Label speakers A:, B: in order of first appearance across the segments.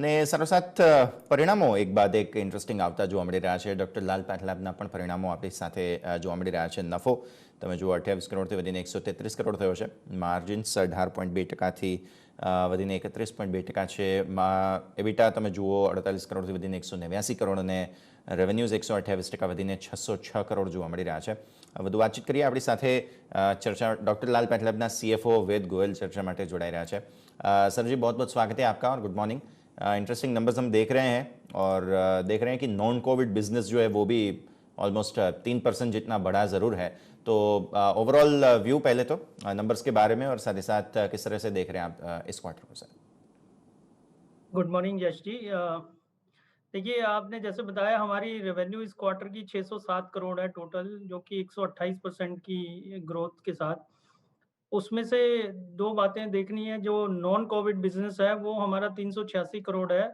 A: અને સાથોસાથ પરિણામો એક બાદ એક ઇન્ટરેસ્ટિંગ આવતા જોવા મળી રહ્યા છે. ડૉક્ટર લાલ પેથલેબના પણ પરિણામો આપણી સાથે જોવા મળી રહ્યા છે. નફો તમે જુઓ 28 કરોડથી વધીને 133 કરોડ થયો છે. માર્જિન્સ 18.2%થી વધીને 31.2% છે. એબિટા તમે જુઓ 48 કરોડથી વધીને 189 કરોડ અને રેવન્યુઝ 128% વધીને 606 કરોડ જોવા મળી રહ્યા છે. વધુ વાતચીત કરીએ. આપણી સાથે चर्चा डॉक्टर लाल पैथलेबना सीएफओ वेद गोयल चर्चा માટે જોડાઈ રહ્યા છે. सर जी बहुत बहुत स्वागत है आपका और गुड मॉर्निंग. इंटरेस्टिंग नंबर्स हम देख रहे हैं और देख रहे हैं कि नॉन कोविड बिजनेस जो है वो भी ऑलमोस्ट 3% जितना बढ़ा ज़रूर है. तो ओवरऑल व्यू पहले तो नंबर्स के बारे में और साथ ही साथ किस तरह से देख रहे हैं आप इस क्वार्टर को sir.
B: Good morning Yash ji. देखिए, आपने जैसे बताया हमारी रेवेन्यू इस क्वार्टर की 607 करोड़ है टोटल, जो कि 128% की ग्रोथ के साथ। उसमें से दो बातें देखनी है। जो नॉन कोविड बिजनेस है वो हमारा 386 करोड़ है,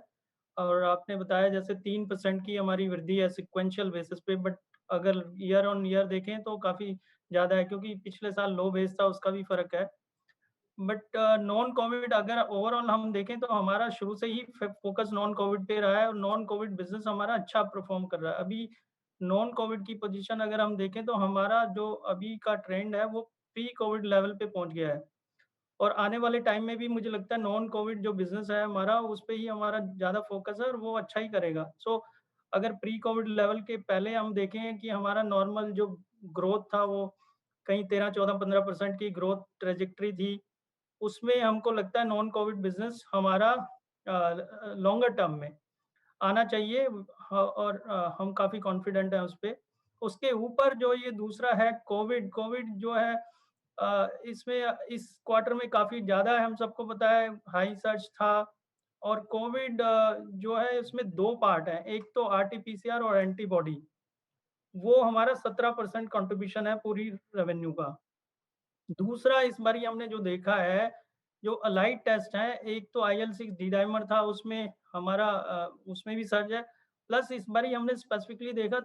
B: और आपने बताया जैसे 3% की हमारी वृद्धि है सिक्वेंशियल बेसिस पे, बट अगर ईयर ऑन ईयर देखें तो काफ़ी ज़्यादा है, क्योंकि पिछले साल लो बेस था, उसका भी फ़र्क है। बट नॉन कोविड अगर ओवरऑल हम देखें तो हमारा शुरू से ही फोकस नॉन कोविड पे रहा है, और नॉन कोविड बिजनेस हमारा अच्छा परफॉर्म कर रहा है। अभी नॉन कोविड की पोजीशन अगर हम देखें तो हमारा जो अभी का ट्रेंड है वो प्री कोविड लेवल पे पहुंच गया है, और आने वाले टाइम में भी मुझे लगता है नॉन कोविड जो बिजनेस है हमारा, उस पे ही हमारा ज़्यादा फोकस है और वो अच्छा ही करेगा। सो अगर प्री कोविड लेवल के पहले हम देखें कि हमारा नॉर्मल जो ग्रोथ था वो कहीं 13, 14, 15% की ग्रोथ ट्रेजेक्ट्री थी, उसमें हमको लगता है नॉन कोविड बिजनेस हमारा लॉन्गर टर्म में आना चाहिए, और हम काफ़ी कॉन्फिडेंट हैं उस पे। उसके ऊपर जो ये दूसरा है कोविड, कोविड जो है इसमें इस क्वार्टर में काफ़ी ज़्यादा है, हम सबको पता है हाई सर्ज था। और कोविड जो है इसमें 2 पार्ट हैं, एक तो आरटी-पीसीआर और एंटीबॉडी, वो हमारा 17% कंट्रीब्यूशन है पूरी रेवेन्यू का। दूसरा इस बारी हमने जो देखा है, जो अलाइड टेस्ट हैं, एक तो IL-6 डी-डाइमर था, उसमें हमारा उसमें भी सर्ज है। प्लस इस बारी हमने स्पेसिफिकली देखा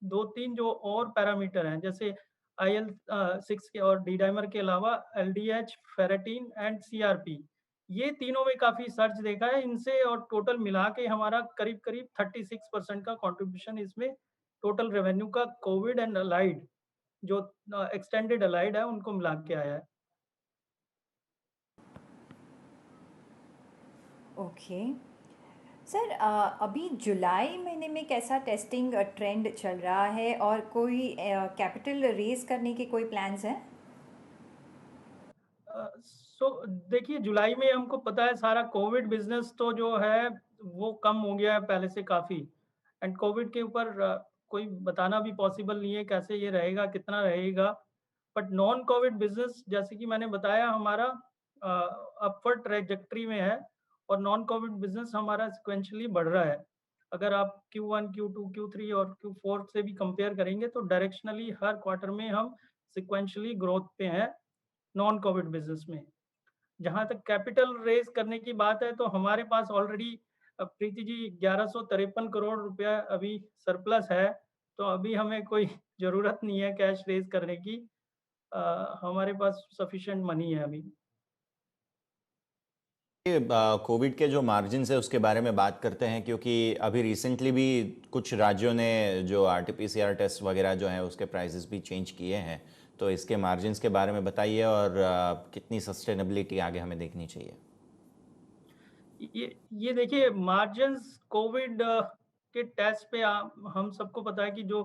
B: 2-3 जो और पैरामीटर हैं, जैसे IL-6 के और डी-डाइमर के अलावा LDH, फेरेटिन एंड CRP, ये तीनों में काफ़ी सर्ज देखा है। इनसे और टोटल मिला के हमारा करीब-करीब 36% का कंट्रीब्यूशन इसमें टोटल रेवेन्यू का कोविड एंड अलाइड, जो एक्सटेंडेड अलाइड है, उनको मिला के आया है।
C: ओके सर, अभी जुलाई महीने में कैसा टेस्टिंग ट्रेंड चल रहा है और कोई कैपिटल रेज करने के कोई प्लान्स हैं?
B: सो देखिए, जुलाई में हमको पता है सारा कोविड बिजनेस तो जो है वो कम हो गया है पहले से काफ़ी, एंड कोविड के ऊपर कोई बताना भी पॉसिबल नहीं है कैसे ये रहेगा, कितना रहेगा। बट नॉन कोविड बिजनेस जैसे कि मैंने बताया हमारा अपवर्ड ट्रैजेक्टरी में है, और नॉन कोविड बिजनेस हमारा सिक्वेंशली बढ़ रहा है। अगर आप Q1, Q2, Q3 और Q4 से भी कंपेयर करेंगे तो डायरेक्शनली हर क्वार्टर में हम सिक्वेंशली ग्रोथ पे हैं नॉन कोविड बिजनेस में। जहाँ तक कैपिटल रेज़ करने की बात है, तो हमारे पास ऑलरेडी प्रीति जी 1153 करोड़ रुपया अभी सरप्लस है, तो अभी हमें कोई ज़रूरत नहीं है कैश रेज़ करने की। हमारे पास सफिशिएंट मनी है अभी।
A: कोविड के जो मार्जिन्स है उसके बारे में बात करते हैं, क्योंकि अभी रिसेंटली भी कुछ राज्यों ने जो आरटी-पीसीआर टेस्ट वगैरह जो हैं उसके प्राइसेस भी चेंज किए हैं. तो इसके मार्जिन्स के बारे में बताइए और कितनी सस्टेनेबिलिटी आगे हमें देखनी चाहिए.
B: ये देखिए, मार्जिन्स कोविड के टेस्ट पे हम सबको पता है कि जो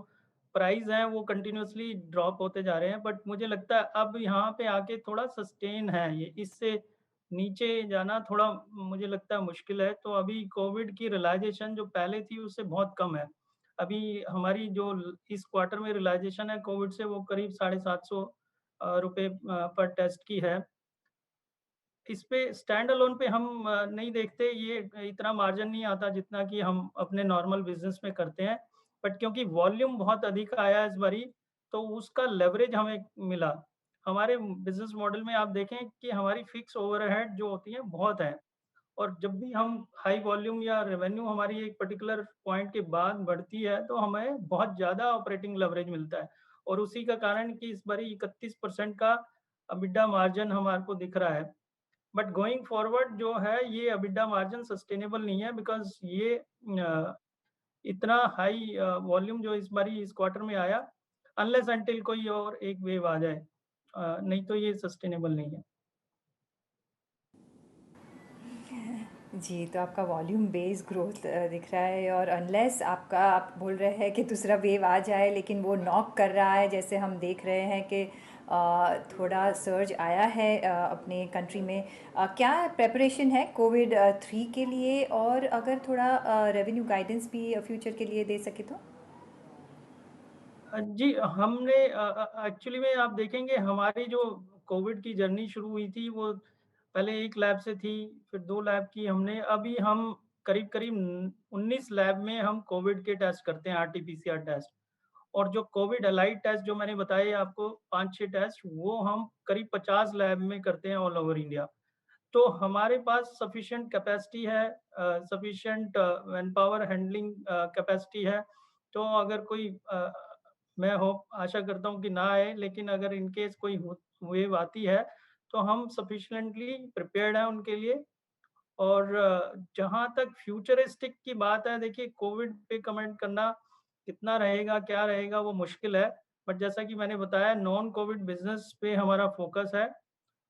B: प्राइस हैं वो कंटिन्यूअसली ड्रॉप होते जा रहे हैं, बट मुझे लगता है अब यहाँ पे आके थोड़ा सस्टेन है ये, इससे नीचे जाना थोड़ा मुझे लगता है मुश्किल है। तो अभी कोविड की रियलाइजेशन जो पहले थी उससे बहुत कम है। अभी हमारी जो इस क्वार्टर में रियलाइजेशन है कोविड से, वो करीब 750 रुपये पर टेस्ट की है। इस पे स्टैंड अलोन पे हम नहीं देखते, ये इतना मार्जिन नहीं आता जितना कि हम अपने नॉर्मल बिजनेस में करते हैं। बट क्योंकि वॉल्यूम बहुत अधिक आया इस बारी, तो उसका लेवरेज हमें मिला। हमारे बिजनेस मॉडल में आप देखें कि हमारी फिक्स ओवरहेड जो होती है बहुत है, और जब भी हम हाई वॉल्यूम या रेवेन्यू हमारी एक पर्टिकुलर पॉइंट के बाद बढ़ती है तो हमें बहुत ज़्यादा ऑपरेटिंग लेवरेज मिलता है, और उसी का कारण कि इस बारी 31% का EBITDA मार्जिन हमारे को दिख रहा है। बट गोइंग फॉरवर्ड जो है ये एबिटा मार्जिन सस्टेनेबल नहीं है, बिकॉज़ ये इतना हाई वॉल्यूम जो इस बारी इस क्वार्टर में आया, अनलेस अंटिल कोई और एक वेव आ जाए, नहीं तो ये सस्टेनेबल नहीं है।
C: जी, तो आपका वॉल्यूम बेस्ड ग्रोथ दिख रहा है, और अनलेस आप बोल रहे हैं कि दूसरा वेव आ जाए, लेकिन वो नॉक कर रहा है, जैसे हम देख रहे हैं कि थोड़ा सर्ज आया है अपने कंट्री में। क्या प्रिपरेशन है कोविड 3 के लिए, और अगर थोड़ा रेवेन्यू गाइडेंस भी फ्यूचर के लिए दे सके तो?
B: जी, हमने एक्चुअली में आप देखेंगे हमारी जो कोविड की जर्नी शुरू हुई थी, वो पहले 1 लैब से थी, फिर 2 लैब की हमने, अभी हम करीब-करीब 19 लैब में हम कोविड के टेस्ट करते हैं, आरटी-पीसीआर टेस्ट। और जो कोविड एलाइड टेस्ट जो मैंने बताए आपको 5-6 टेस्ट, वो हम करीब 50 लैब में करते हैं ऑल ओवर इंडिया। तो हमारे पास सफिशिएंट कैपेसिटी है, सफिशिएंट मैनपावर हैंडलिंग कैपेसिटी है। तो अगर कोई मैं होप आशा करता हूँ कि ना आए, लेकिन अगर इन केस कोई वेव आती है, तो हम सफिशिएंटली प्रिपेयर्ड हैं उनके लिए। और जहाँ तक फ्यूचरिस्टिक की बात है, देखिए कोविड पे कमेंट करना कितना रहेगा, क्या रहेगा, वो मुश्किल है। बट जैसा कि मैंने बताया, नॉन कोविड बिज़नेस पे हमारा फ़ोकस है,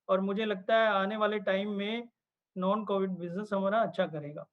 B: और मुझे लगता है आने वाले टाइम में नॉन कोविड बिज़नेस हमारा अच्छा करेगा।